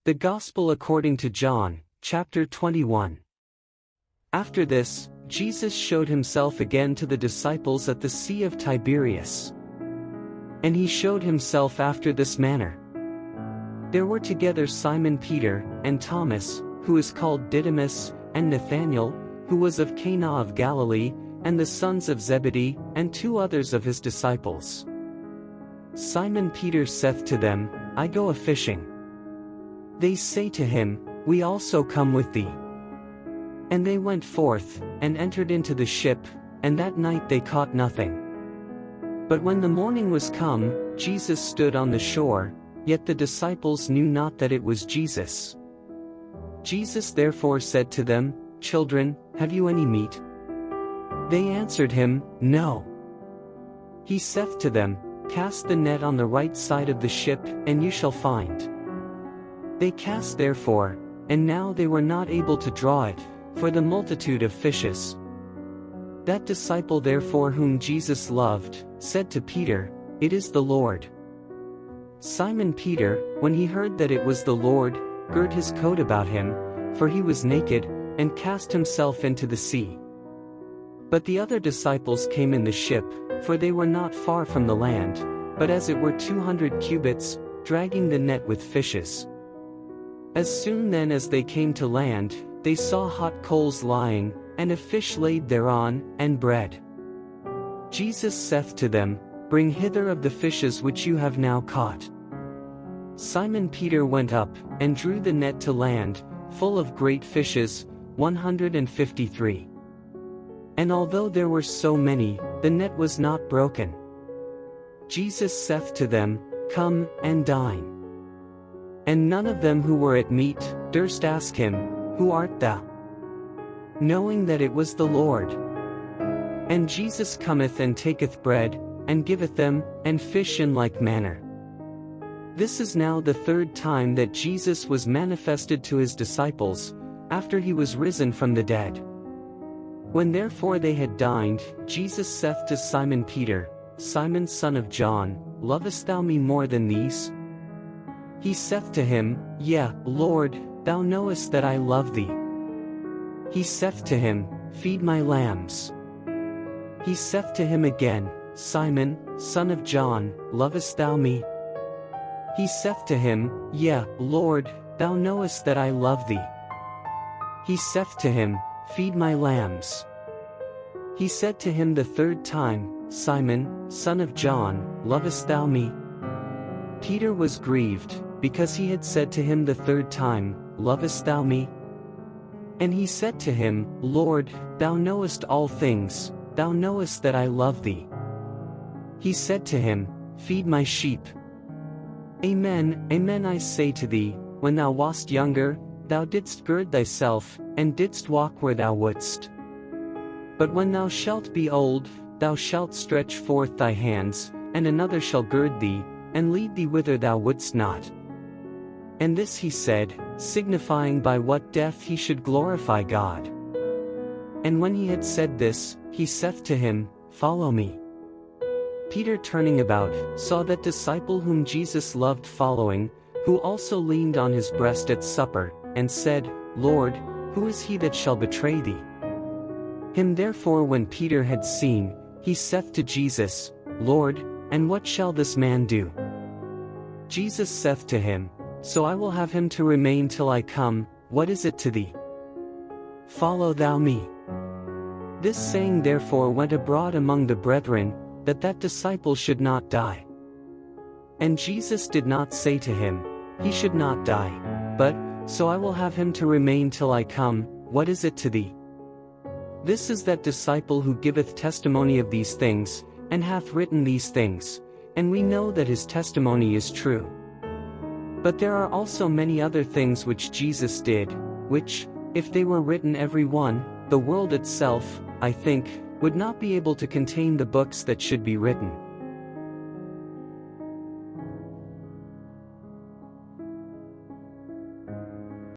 The Gospel according to John, chapter 21. After this, Jesus showed himself again to the disciples at the Sea of Tiberias. And he showed himself after this manner. There were together Simon Peter, and Thomas, who is called Didymus, and Nathanael, who was of Cana of Galilee, and the sons of Zebedee, and two others of his disciples. Simon Peter saith to them, I go a-fishing. They say to him, We also come with thee. And they went forth, and entered into the ship, and that night they caught nothing. But when the morning was come, Jesus stood on the shore, yet the disciples knew not that it was Jesus. Jesus therefore said to them, Children, have you any meat? They answered him, No. He saith to them, Cast the net on the right side of the ship, and you shall find. They cast therefore, and now they were not able to draw it, for the multitude of fishes. That disciple therefore whom Jesus loved, said to Peter, It is the Lord. Simon Peter, when he heard that it was the Lord, girt his coat about him, for he was naked, and cast himself into the sea. But the other disciples came in the ship, for they were not far from the land, but as it were 200 cubits, dragging the net with fishes. As soon then as they came to land, they saw hot coals lying, and a fish laid thereon, and bread. Jesus saith to them, Bring hither of the fishes which you have now caught. Simon Peter went up, and drew the net to land, full of great fishes, 153. And although there were so many, the net was not broken. Jesus saith to them, Come, and dine. And none of them who were at meat, durst ask him, Who art thou? Knowing that it was the Lord. And Jesus cometh and taketh bread, and giveth them, and fish in like manner. This is now the third time that Jesus was manifested to his disciples, after he was risen from the dead. When therefore they had dined, Jesus saith to Simon Peter, Simon son of John, lovest thou me more than these? He saith to him, Yea, Lord, thou knowest that I love thee. He saith to him, Feed my lambs. He saith to him again, Simon, son of John, lovest thou me? He saith to him, Yea, Lord, thou knowest that I love thee. He saith to him, Feed my lambs. He said to him the third time, Simon, son of John, lovest thou me? Peter was grieved, because he had said to him the third time, Lovest thou me? And he said to him, Lord, thou knowest all things, thou knowest that I love thee. He said to him, Feed my sheep. Amen, amen I say to thee, when thou wast younger, thou didst gird thyself, and didst walk where thou wouldst. But when thou shalt be old, thou shalt stretch forth thy hands, and another shall gird thee, and lead thee whither thou wouldst not. And this he said, signifying by what death he should glorify God. And when he had said this, he saith to him, Follow me. Peter turning about, saw that disciple whom Jesus loved following, who also leaned on his breast at supper, and said, Lord, who is he that shall betray thee? Him therefore when Peter had seen, he saith to Jesus, Lord, and what shall this man do? Jesus saith to him, So I will have him to remain till I come, what is it to thee? Follow thou me. This saying therefore went abroad among the brethren, that disciple should not die. And Jesus did not say to him, He should not die, but, So I will have him to remain till I come, what is it to thee? This is that disciple who giveth testimony of these things, and hath written these things, and we know that his testimony is true. But there are also many other things which Jesus did, which, if they were written every one, the world itself, I think, would not be able to contain the books that should be written.